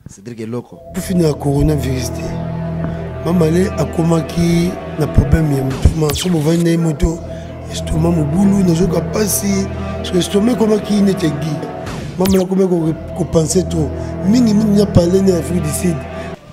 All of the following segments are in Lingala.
Cédric Eloko. Pour finir le coronavirus, maman a commencé un problème. Si vous venez moto, estomac mon boulot, ne joue pas si estomac comment qui n'était guide. Maman a commencé à penser trop. Mini n'a pas parlé d'Afrique du Sud.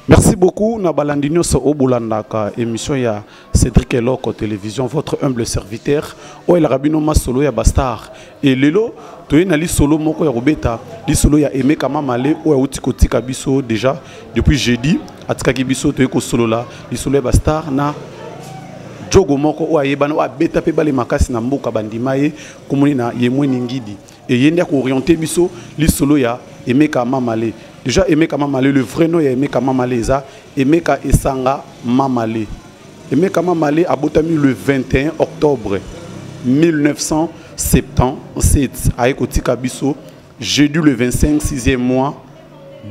Merci beaucoup. Na balandino so obulandaka émission ya Cédric Eloko télévision votre humble serviteur. O el rabino masolo ya Bastar. Et lelo toyena li solo moko ya Robeta, li solo ya Aimé Kama Malé o ya utikotika biso déjà depuis jeudi atikaki biso toyeko solo la li solo ya Bastar na jogo moko o ayebana o abeta pe bale makasi na mboka bandima ye komoni na yemweni ngidi. Et yenda ko orienter biso li solo ya Aimé Kama Malé. Déjà Aimé Kama Malé, le vrai nom est Aimé Kama Malé, Aimé Ka Esanga Mamalé. Aimé Kama Malé a botami le 21 octobre 1977 à Ekotika Bisso, jeudi le 25 6e mois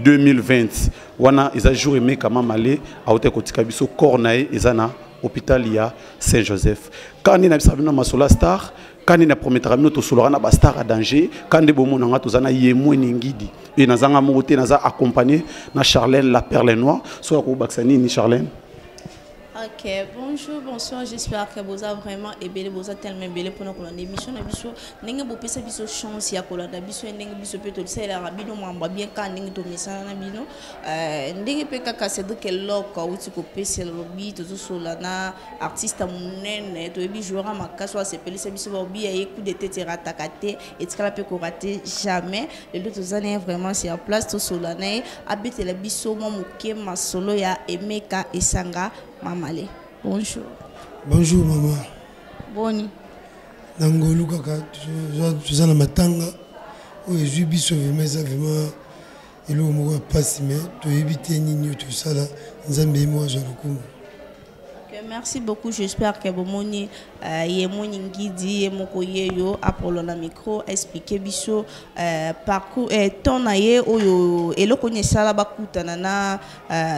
2020. Wana eza jour Aimé Kama Malé a Ekotika Bisso Cornae ezana hôpital ya Saint-Joseph. Quand on a vu Masola Star, quand on a promis de se rendre à Star à danger, quand on a vu Yemweni Ngidi, et nous avons accompagné Charlène la Perle Noire, soit Baksani Charlène. Ok, bonjour, bonsoir, j'espère que vous avez vraiment aimé, vous avez tellement aimé pour notre émission. Nous avons fait une chance, nous avons fait une chance, nous avons fait bien quand nous avons fait nous avons fait Cédric Eloko, nous avons fait lobby, nous avons fait artiste monnaie, nous avons joué à ma casse, nous avons fait lobby, et coup de tête ratakate, et tu n'as pas raté jamais. Les deux années vraiment sur place, tout cela, habité la biso, moi, mouké, ma solo, ya Emeka Esanga. Mamalé. Bonjour. Bonjour maman. Boni. Nangolu kaka tu zana matanga o ezu biso vraiment ça vraiment elo mo pas mais to éviter nini tout ça là nzambe mo za lukumu. Merci beaucoup, j'espère que vous moni yemoni ngidi yemoko yeyo apolo na micro expliquer biso parcours ton aye oyo eloko nyesala bakutana na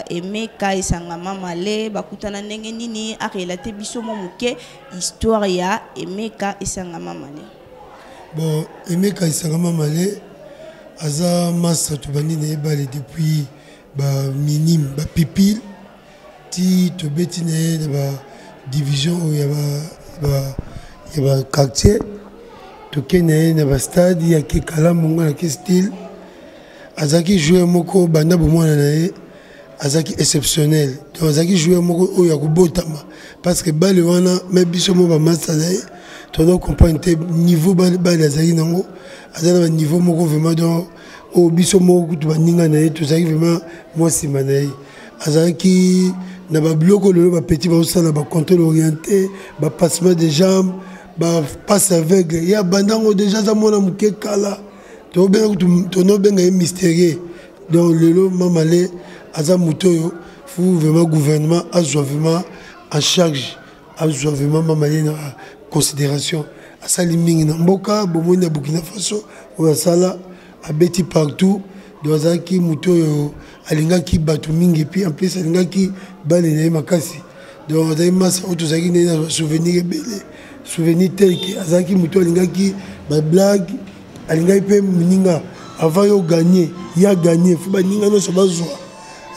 Emeka Esanga Mamalé bakutana ndenge nini a relater biso momuke histoire ya Emeka Esanga Mamalé. Bon, Emeka Esanga Mamalé aza massa tubani na ebale depuis ba minime ba pipil ti to betine de ba division où il y a quartier to kene na ba stade ya ke kala monga na ke style azaki jouer moko banda bomona na azaki exceptionnel donc azaki jouer moko o ya kubotama parce que bale wana même biso mo ba massa na to do comprendre niveau bale azaki nango azana niveau moko vraiment donc o biso moko to baninga na to azaki vraiment moi sima na azaki na ba bloco le ba petit ba osala ba contrôle orienté ba passement de jambes ba passe aveugle ya bandango déjà za mona muke kala to no benga mystérieux donc lelo Mamalé aza mutoyo fu vraiment gouvernement azwa vraiment en charge azwa vraiment Mamalé na considération asali mingi na mboka bomoni na Burkina Faso o asala abeti partout dozaki mutoyo alingaki batu mingi puis en plus alingaki bale na makasi donc azaki massa otozaki na souvenir belé souvenir tel que azaki muto alingaki ba blague alingaki pe muninga avant yo gagner ya gagner faut ba ninga no so bazwa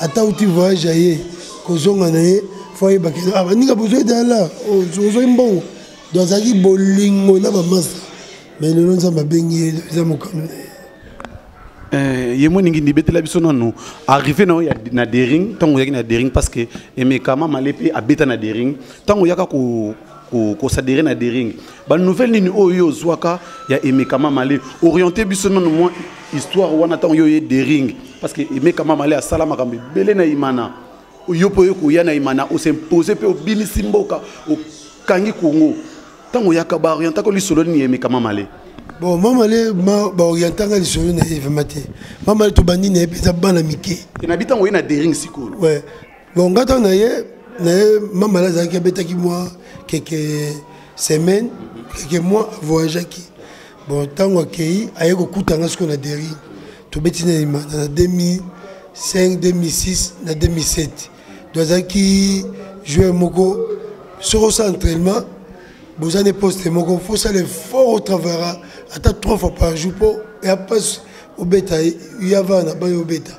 ata uti voyage aye kozonga na ye faut ye bakela ah ninga besoin d'ala ozo mbongo donc azaki bolingo na ba massa mais le nom ça m'a bengi za mokano yemoni ngi ndibetela biso nanu arrivé na dering tango yaki na dering parce que Emeka Mamalé pe abeta na dering tango yaka ko sadere na dering ba nouvelle nini oyo zwaka ya Emeka Mamalé orienté biso nanu moi histoire wana tango yo dering parce que Emeka Mamalé a salama kambe belé na imana yo po yo ko ya na imana o s'imposer pe o binisi mboka o kangi Congo tango yaka ba orienté ko lisolo ni Emeka Mamalé. Bon, Mamalé ma orientanga les choses na évamaté. Mamalé to bandi na pesa bana mike. Et na bitango na dering siko. Ouais. Bon, ngata na Mamalé zaki betaki moi quelques semaines, quelques mois voyage qui. Bon, tango akei ayeko kutanga ce qu'on a dering. To betina na 2005, 2006, na 2007. Dozaki joueur moko sur son entraînement vous avez posté moko faut ça l'effort au travail à 3 fois par jour pour et après au bêta il y a va au bêta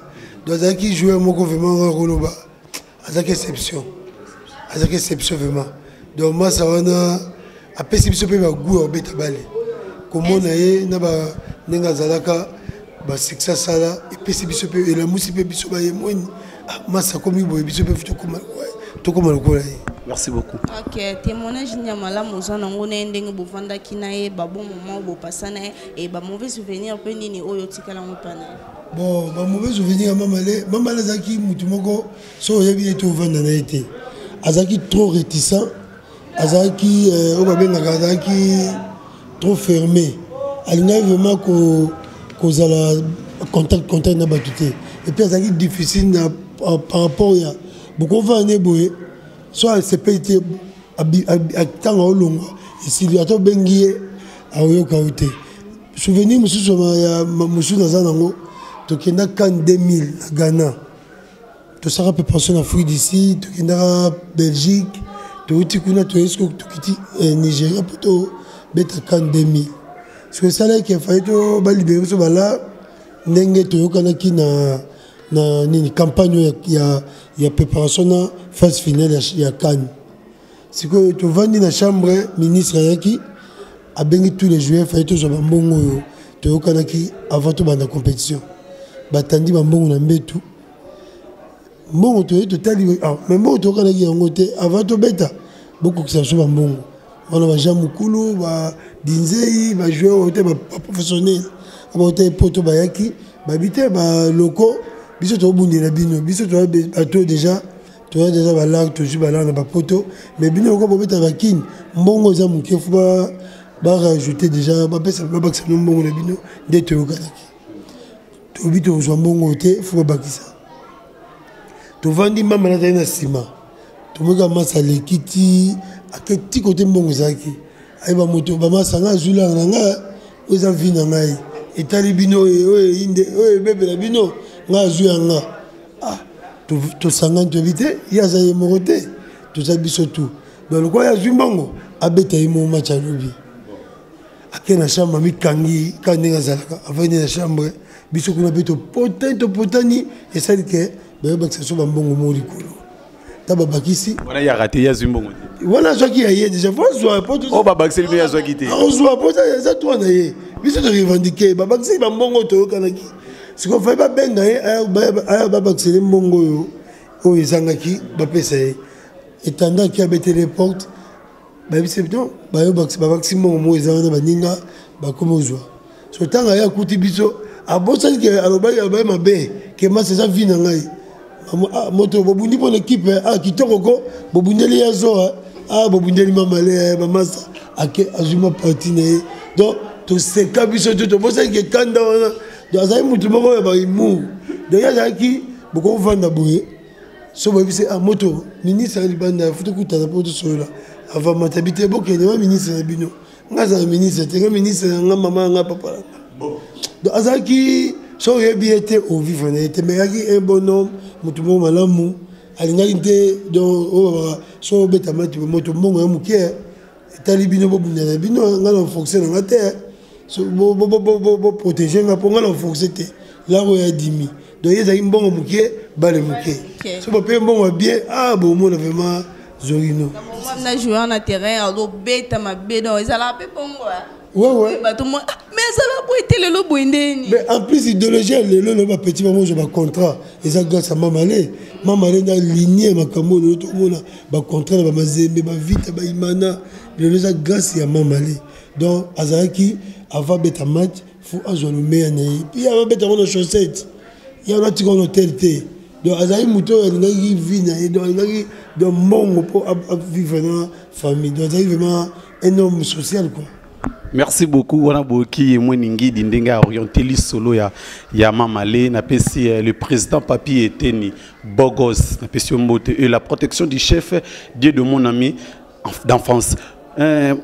donc qui joueur moko vraiment roloba avec exception vraiment donc moi ça va na après si peut pas goût au bêta balé comment on a na ba nenga zalaka ba succès ça là et puis si peut et la musique peut biso ba moi massa comme il biso peut tout comme le coller. Merci beaucoup. Ok, témoignage nyamala mozana ngone ndenge bovanda kinae ba bon moment bo passana et ba mauvais souvenir pe nini oyo tikala ngopana. Bon, ba mauvais souvenir mamale zaki mutu moko so yebi eto vanda na été. Azaki trop réticent, azaki o ba benga azaki trop fermé. Alinga vraiment ko zala contact na batute. Et puis azaki difficile par rapport à beaucoup vane boye. Soit c'est pas été à temps au long et si lui a tout bengié à Oyokaouté. Souvenir monsieur ya monsieur Nazanango to kenda kan 2000 à Ghana. To sera peu pension en Afrique d'ici, to kenda Belgique, to uti kuna to esko to kiti Nigeria plutôt beta kan 2000. Ce que ça là qui a fallu to ba libérer ce bala ndenge to yokana ki na nini campagne ya préparation na phase finale ya Cannes. C'est que tu vas dans la chambre ministre yaki a bengi tous les joueurs fait tout sur bambongo yo to yokanaki avant tout banda compétition. Batandi bambongo na mbetu. Mbongo to yeto tali mais mbongo to yokanaki yango te avant to beta beaucoup que ça sur bambongo. On a Jamukulu ba Dinzei ba joueur ba professionnel ba te poto ba yaki ba bité ba locaux. Biso to bundi na bino biso to bato déjà balang to ju balang na ba poto mais bino ko bobeta bakin mbongo za muke fu ba rajouter déjà ba pesa ba bakisa mbongo na bino de to yokanaki to bito zo mbongo te fu ba bakisa to vandi mama na tena sima to moka masa lekiti aketi côté mbongo zaki ay ba moto ba masanga zula na nga oza vina ngai etali bino inde bebe na bino nga zuyanga to sangane to vite ya za yemorote to zabiso tout donc le quoi ya zumbango abeta yimo match alubi akena chambre mi kangi kandenga zalaka avant na chambre biso kuna beto potani et ça dit que ba ba so bambongo mo likolo taba bakisi voilà ya raté ya zumbongo voilà zo ki ya déjà faut poto oh ba bakisi ya zo kité on zo poto ça toi na ye biso to revendiquer ba bakisi bambongo to kanaki. Ce qu'on fait pas bien d'ailleurs, c'est les Mongols où ils ont acquis, et tandis qu'il y avait les portes, c'est bien, maximum ils ont baninga, comme aux oies. Ce temps il y a couti biso, à Boston qui a l'obéi ma baie, qui m'a ses avis dans l'ail. Moto bobundi pour l'équipe, qui toroko, bobundi les azo, bobundi mamalé, mamasa, azuma patine. Donc tout ces cabisso, tout Boston qui est kanda. Dans un mutu moko ya ba imu de ya zaki boko vanda boye so ba bise a moto ministre ali banda futu kuta na poto sola avant matabité boko ne ministre na bino ngaza ministre te ministre nga mama nga papa bon donc azaki so yebi était au vivre na était mais yaki un bon homme mutu mo malamu alinga inte donc so beta matu moto mbongo ya mukie etali bino bo bunda bino nga na fonctionner na terre. So protéger nga pour nga l'enforcer là où il y a 10 000 donc il y a un bon mouké balé mouké so pas bon bien bon mon vraiment zorino on a joué en terrain alors bête ma bête ils allaient peu bon ouais mais ça va pour être le lobo indeni mais en plus idéologie le petit moment je ba contrat et ça grâce à mamalé dans lignée makambo le tout monde ba contrat ba mazembe ba vite ba imana le ça grâce à mamalé donc azaki avant bêta match faut avoir le meilleur puis avant bêta on a chaussette il y a un petit hôtel donc azaki muto il vina et donc il donc mon pour vivre dans la famille donc c'est vraiment un homme social quoi. Merci beaucoup wana boki et moi ningi dindenga orienté li solo ya mamale na pesi le président Papi Eteni Bogos na pesi mbote et la protection du chef Dieu de mon ami d'enfance.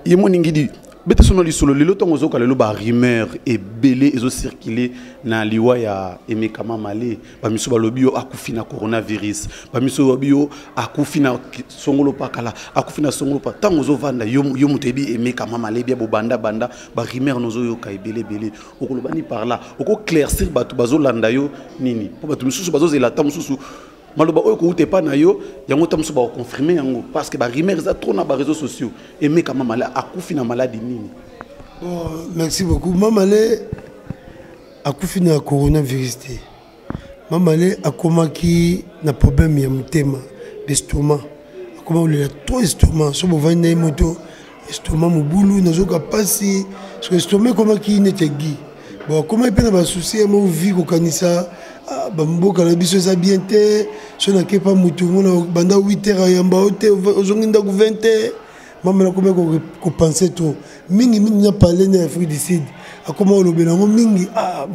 Yemo ningi di bete sono lisolo lelo tongo zoka lelo ba rumeur et belé ezo circuler na liwa ya Emeka Mamale ba miso ba lobio akufi na coronavirus ba miso lobio akufi na songolo pakala akufi na songolo pa tango zo vanda yo mutebi Emeka Mamale bia bo banda ba rumeur nozo yo ka belé okolo bani par là oko claircir batu bazo landa yo nini po batu misusu bazo zela ta misusu maloba oyo ko utepa na yo yango ta musu ba confirmer yango parce que ba rumeur za trop na ba réseaux sociaux Emeka Mamale akufi na maladie nini. Bon, merci beaucoup. Mamale akufi na coronavirus te. Mamale akomaki na problème ya mutema d'estomac. Akoma olela trop estomac so bovanda ye moto estomac mobulu nazoka pasi so estomac komaki netegi. Bon comment pe na ba souci ya mo vie ko kanisa bamboka na biso eza bien te so na kepa mutu mona banda 8h ya mba ote ozongi ndako 20h. Maman a commencé à penser trop. Mingi n'a pas parlé de l'Afrique du Sud. A commencé à parler de Mingi. Ah,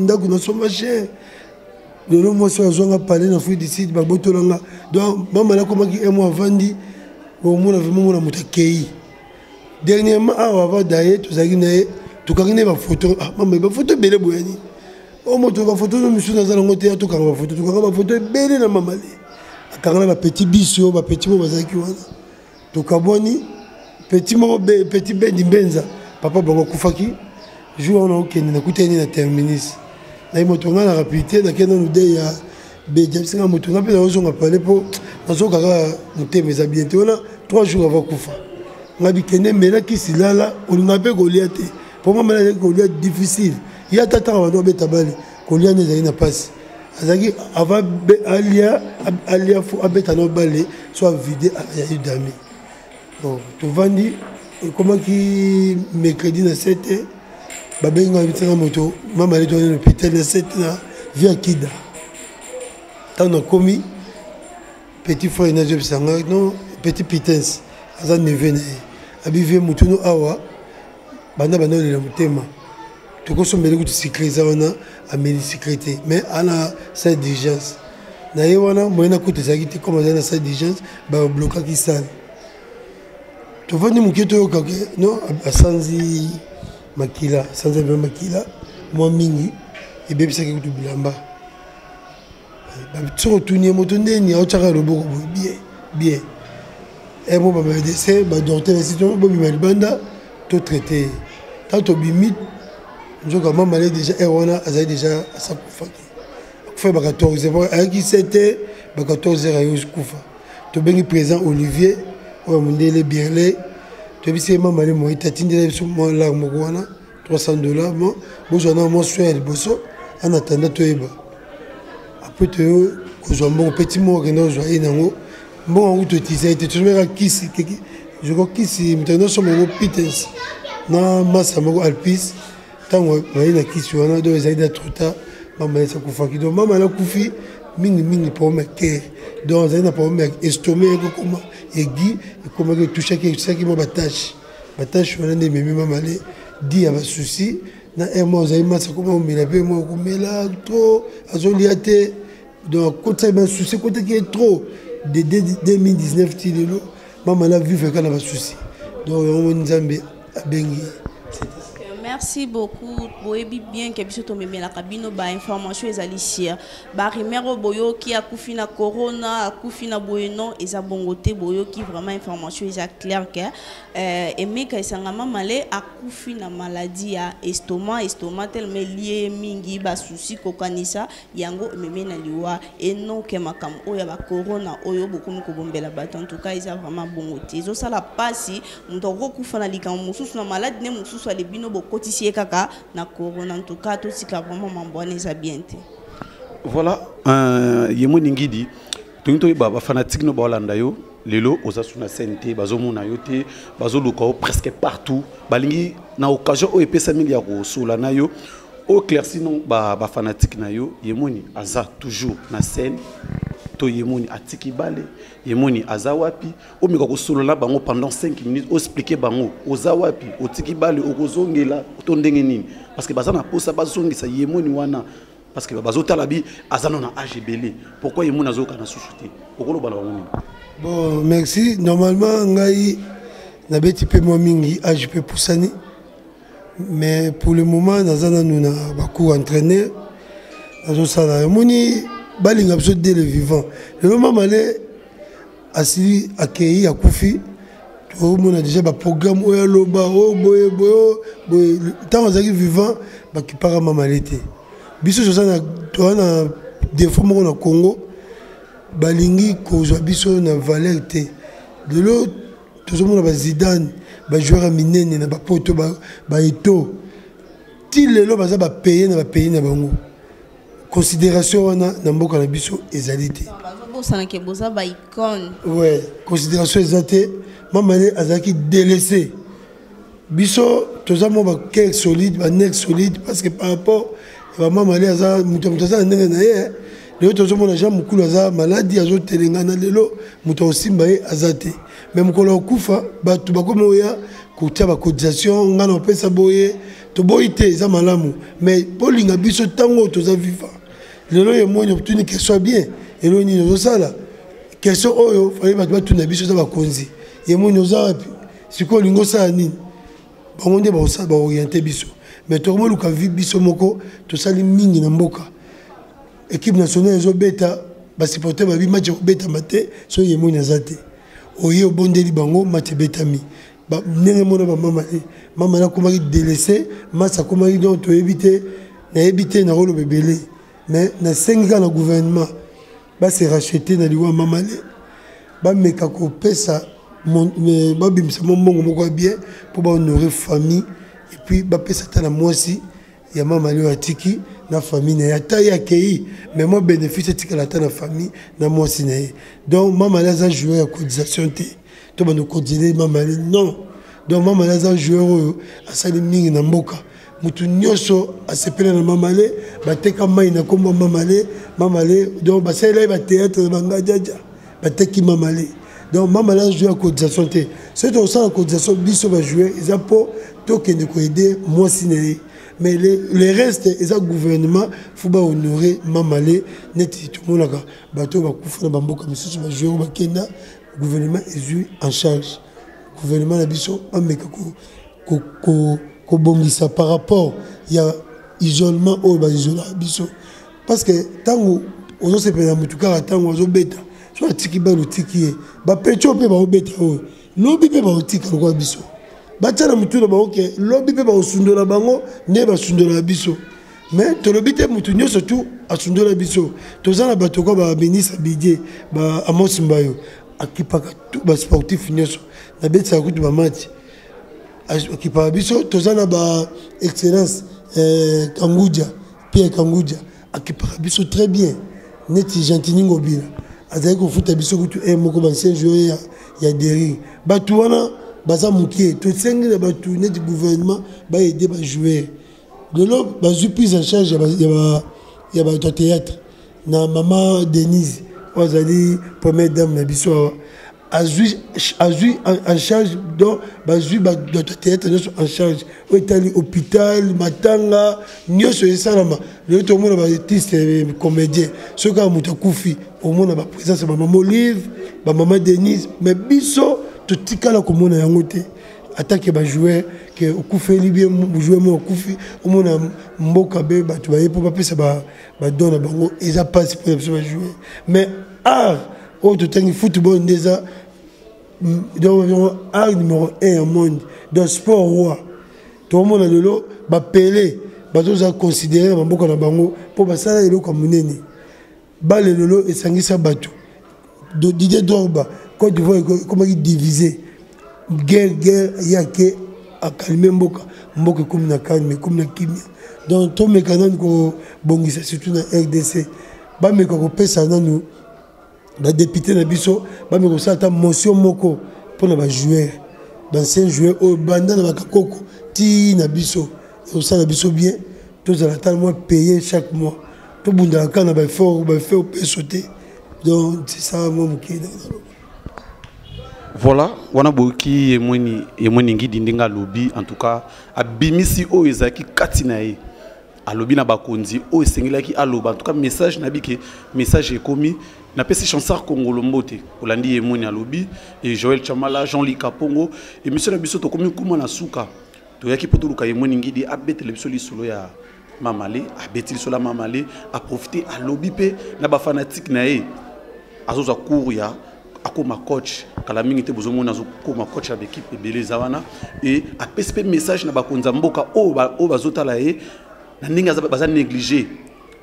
ndako na soma cher. Le nom moi sur a parlé de l'Afrique du Sud. Donc maman a commencé à moi vendre. Au moins vraiment on a monté kei. Dernièrement avant d'ailleurs tout ça guiné tout cas guiné ma photo. Ah maman ma photo belle boyani. Au moins tu ma photo de monsieur dans un côté tout cas ma photo belle na maman. Quand on a petit bisou, petit mot bazaki wana. Tokaboni petit ben dimbenza papa bango kufaki jour on a okende na kuteni na terminus na motonga na rapidité na kena nude ya beja singa motonga pe na ozonga parler po nazoka ka mutemeza bientôt na 3 jours avant kufa ngabi kene mena kisilala olinga pe Goliath pour moi mena Goliath difficile ya tata wa do beta bali Goliath ne na passe azaki avant alia fo abeta no balé soit vidé ya udami. Bon, tu vendis, comment qui mercredi na 7 babenga bitana moto, maman elle donne l'hôpital na 7 na via Kida. Tant on a commis petit frère na job sanga non petit pitens aza nevene abive moto no awa banda le mutema. Tu consommes beaucoup de sécurité wana ameli sécurité mais ana sa d'urgence. Na yewana moyena kote zakiti comme na sa d'urgence ba bloquer qui sale. Tu vois, nous non, à Sanzi Makila, Sanzi Makila, moi Mingi, et bien ça qui est tout bilamba. Tu retournes, tu ni au tchara le beau bien. Et moi, je me disais, je docteur, si tu veux, banda, tout traité. Tant que bimite, je vois comment malade déjà, et on a déjà à sa coufa. Fait 14 heures, avec qui c'était, 14 heures à Youskufa. Tu es présent Olivier. Ouais, mon délai bien là. Tu as vu c'est maman les moyens. Tu as tenu sur moi là $300. Moi, j'en ai mon soin le bosso. En attendant tu es bas. Après tu es au bon petit mot que nous jouons inango. Bon en route tu sais tu toujours à qui c'est je crois qui c'est maintenant sur mon pitens. Na massa mon alpis. Tant ouais na qui sur on a deux aides à trop tard. Maman ça kufa qui donc maman la kufi mingi pour me que donc ça n'a pas me estomac comment et Guy comment que toucher quelque chose qui m'a batache on a des mêmes mamalé dit à souci na moi ça m'a ça comment me la paix moi comme là trop azoliate donc quand ça m'a souci côté qui est trop de 2019 tilelo maman la vivre quand elle a souci donc on nzambe abengi. Merci beaucoup. Boyebi bien que biso to meme la cabine ba information ezalicia. Ba rimero boyo qui a kufina corona, a kufina boyeno eza bongote boyo qui vraiment information eza clair que Emeka Isangama Mamale a kufina maladie ya estomac tellement lié mingi ba souci ko kanisa yango meme na liwa et non que makam oya ba corona oyo bokomi ko bombela bato en tout cas eza vraiment bongote. Ezo sala pasi ndoko kufana likam mususu na maladie ne mususu ale bino kotisier kaka na corona en tout cas tout ce qui vraiment mambone ça bien. Voilà yemo ningidi tunto ba fanatique no balanda yo lelo osasuna sente bazomona yo te bazoluka presque partout balingi na occasion o epesa mili ya ko sola na yo au clair sinon ba fanatique na yo yemoni aza toujours na scène to yemoni atiki bale yemoni azawapi o mika ko solola bango pendant 5 minutes o expliquer bango ozawapi otiki bale okozongela to ndenge nini parce que bazana posa bazongisa yemoni wana parce que bazotala bi azano na AGBL pourquoi yemoni azoka na susute okolo bala bango. Bon merci normalement ngai nabeti pe moi mingi AJP Poussani mais pour le moment nazana nous na beaucoup entraîneur nazo sala moni balinga biso dès le vivant le moment malé asili accueilli à Koufi on a déjà un programme où il y a le bas tant que vivant qui part à Mamalete biso ça na des fois au Congo balingi kozwa biso na valeur té de l'autre tout le monde a Zidane ba joueur minene na ba poto ba eto ti lelo baza ba payer na bango considération wana na mboka na biso ezalité ouais considération ezalité Mamalé azaki délaissé biso tozamo ba cœur solide ba neck solide parce que par rapport à Mamalé aza mutamutaza ndenge na ye lelo tozomona Jean Mukulu aza maladie azotelengana lelo muto osimba ye azate mais mukolo okufa batu bakomi oya kotia ba cotisation ngana opesa boye to boyite eza malamu mais polinga biso tango toza vivant lelo ye moni optuni que soit bien elo ni nozosala question oyo fali batu na biso za bakonzi ye moni ozapi siko lingo sa nini bango nde ba orienter biso mais to mo luka vi biso moko to sali mingi na mboka équipe nationale zo beta ba supporter ba bi match beta maté so ye moni azate oye obondeli bango match betami ba nenge mona ba mama na komaki délaissé masa komaki donc to éviter na rolo bebele mais na 5 ans na gouvernement ba se racheter na liwa mamale ba meka ko pesa ba bimisa mongo moko bien pour ba honorer famille et puis ba pesa ta na mwasi ya mamale wa tiki na famille na ta ya kei mais moi bénéfice tika la ta na famille na mwasi na donc mamale a joué à cotisation té to ba no cotiser mamale non donc mamale a joué à sali mingi na mboka mutu nyoso asepela na mamale bateka mai na komba mamale donc basela ba théâtre banga jaja bateki mamale donc mamale a joué à cotisation té c'est au sein de cotisation biso ba jouer ils a pour token ko aider moi siné mais le reste ils a gouvernement faut ba honorer mamale net tout monde là bato ba kufa na bamboka misusu ba jouer ba kenda gouvernement est en charge gouvernement na biso ameka ko bongisa par rapport il y a isolement au bas isola biso parce que tango ozo se pena mutuka tango ozo beta so atiki ba lutiki ba pecho pe ba obeta o lobi pe ba otika ko biso ba tala mutu na ba oke lobi pe ba osundola bango ne ba sundola biso mais to lobi te mutu nyo surtout asundola biso to zana bato ko ba ministre Bidje ba Amos Mbayo akipaka tout ba sportif nyoso na betsa kutu ba match qui par biso tozana ba excellence Kanguja Pierre Kanguja qui par biso très bien neti gentini ngobila azali ko futa biso kutu moko ba ancien joueur ya deri batu wana baza mukie to sengi na batu neti gouvernement ba aider ba joueur de l'autre ba prise en charge ya ba théâtre na maman Denise ozali première dame na biso a joué en charge donc notre théâtre en charge au hôpital matanga nyoso esalama le tout monde ba artiste comédien ce ka muta kufi au monde ba présence ba maman Olive ba maman Denise mais biso to tikala ko mona yango te attaque ba jouer que okufeli bien jouer mo okufi au monde mboka be ba tu ba pour pas pesa ba dona bango ils a pas pour jouer mais au total football déjà donc art numéro 1 au monde dans sport roi tout le monde a de l'eau ba Pelé ba tous a considéré mboka na bango pour ba sala elo comme nene ba le lolo et sangisa bato Didier Drogba Côte d'Ivoire comment il diviser guerre yake a calmer mboka comme na calme comme na kimia donc tout mécanisme ko bongisa surtout na RDC ba me ko pesa na nous ba député na biso ba me ko sata motion moko pour na ba joueur d'anciens joueurs au banda na bakoko ti na biso et ça na biso bien tous à la tellement payer chaque mois tout bunda ka na ba fort peut sauter donc c'est ça moi qui voilà wana boki emoni ngidi ndinga lobby en tout cas abimisi o ezaki katina ye alobi na bakonzi o esengilaki aloba en tout cas message na biki message ekomi na pesi chansar Congolo Mbote olandi yemoni alobi et Joël Chamala Jean-Louis Kapongo et monsieur na biso to komi kuma na suka to yaki potuluka yemoni ngidi abetele biso lisolo ya mamale abetili sola mamale a profiter alobi pe na ba fanatique na ye azoza cour ya akoma coach kala mingi te bozomona azokoma coach ya équipe ebeleza wana et apesi pe message na bakonza mboka o bazotala ye na ndenge baza négligé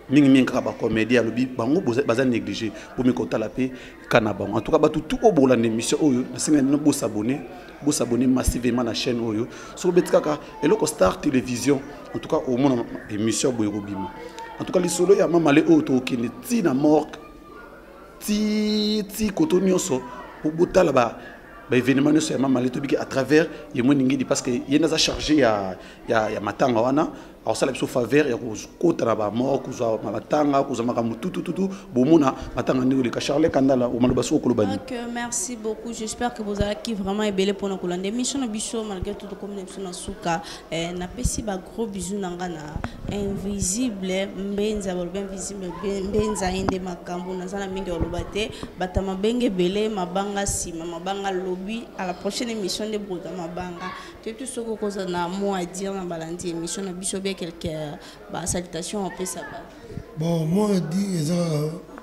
mingi kaka ba comédie alobi bango baza négligé pour me kotala pe kana bango en tout cas batu tout obola na émission oyo na singa no bo s'abonner massivement na chaîne oyo so betikaka eloko Star Télévision en tout cas au monde émission boyo bima en tout cas les solo ya mamale oyo to okende ti na morgue ti koto nyonso pour botala ba événement nyonso ya mamale to biki à travers yemoni ngidi parce que yena za chargé ya matanga wana alors ça la biso faveur ya kota na ba mort kuzwa matanga kuzwa makamu tout bomona matanga ndeko le Charles Kandala o maloba so ko lobani. OK, merci beaucoup. J'espère que vous avez qui vraiment ébélé pour nous kolande mission na biso malgré tout comme mission na suka na pesi ba gros bisous na ngana invisible mbenza ba invisible mbenza inde makambo na zana mingi olobate batama benge belé mabanga sima mabanga lobby à la prochaine émission de Broda mabanga tout ce que cause na mot à dire na balandi émission na biso quelques salutations on peut ça. Bon moi dit ça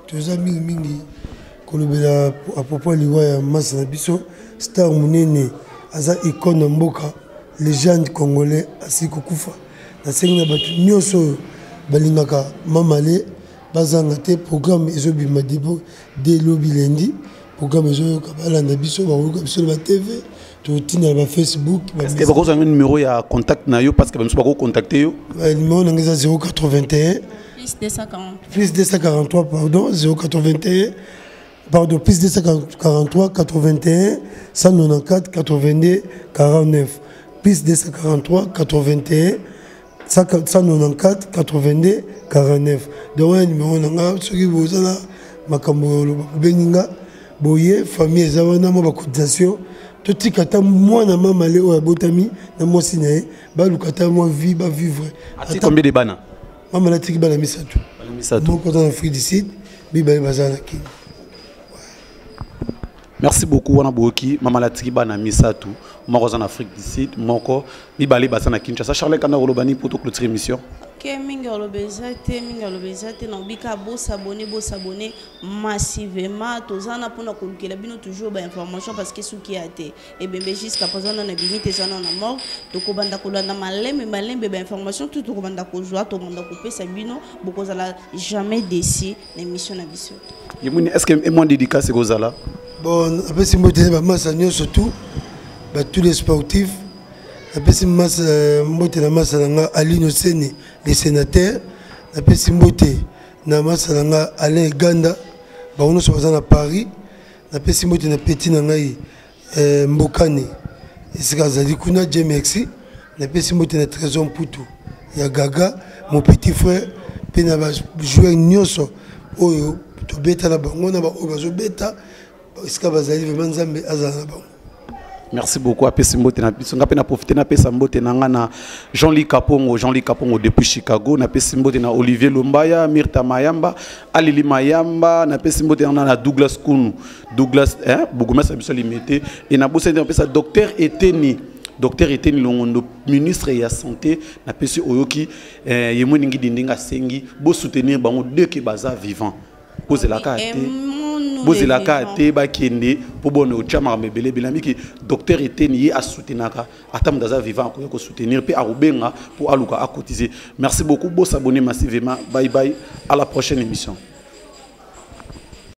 tous amis mingi kolobela à propos liwa ya masa na biso star munene aza icône mboka légende congolais asiko kufa na sengi na batu nyoso balingaka mamale bazanga te programme ezobima dibo de lobi lendi programme ezo kabala na biso ba biso ba TV totina ba Facebook est-ce que vous avez un numéro ya contact na yo parce que vous contacter yo le numéro ngeza 081 plus 243 pardon 081 pardon plus 243 81 194 82 49 plus 243 81 194 82 49 donc un numéro nanga soki bozala makambo beninga boye famille ezawana mo ba cotisation totikata mwana mamale oya botami na mosi na ye balukata mo vie ba vivre ati combien de bana mamala tiki bana misatu moko dans Afrique du Sud bibale bazana ki. Merci beaucoup wana boki mamala tiki bana misatu moko en Afrique du Sud moko bibale bazana Kinshasa Charles Kanda Rolobani pour toute notre émission. OK mingi olobezate na bika bo s'abonner massivement tozana pona kolukela bino toujours ba information parce que suki ate et bembe jusqu'à présent na binite zana na mort to ko banda kolanda malembe ba information tout ko banda ko joie to banda ko pesa bino bokozala jamais déçu l'émission na biso. Yemuni est-ce que moi dédicace kozala bon après si moi ba massa surtout ba tous les sportifs. Napesi mbote na masa nanga Alino Seni les sénateurs napesi mbote na masa nanga Alain Ganda baono so bazana Paris napesi mbote na petit na ngai Mbokane esika zali kuna Jemexi napesi mbote na Trésor Mputu ya Gaga mon petit frère pe na ba joueur nyonso oyo to beta na bango na ba obazo beta esika bazali vraiment Nzambe azana na bango. Merci beaucoup à Pessimbote na biso ngapena profiter na Pessimbote na ngana Jean-Louis Kapongo depuis Chicago na Pessimbote na Olivier Lombaya Mirta Mayamba Alili Mayamba na Pessimbote na Douglas Kunu Douglas Bougomesa biso limité et na bosse na pesa docteur Eteni Longondo ministre ya santé na pesi oyoki yemoni ngi dindinga sengi bo soutenir bango deux ke baza vivant poser la carte bozi la kate ba kende pour bonne chama mebele bilamiki docteur Eteni a soutenaka atam daza vivant ko soutenir pe arubenga pour aluka à cotiser. Merci beaucoup, beau s'abonner massivement. Bye bye, à la prochaine émission.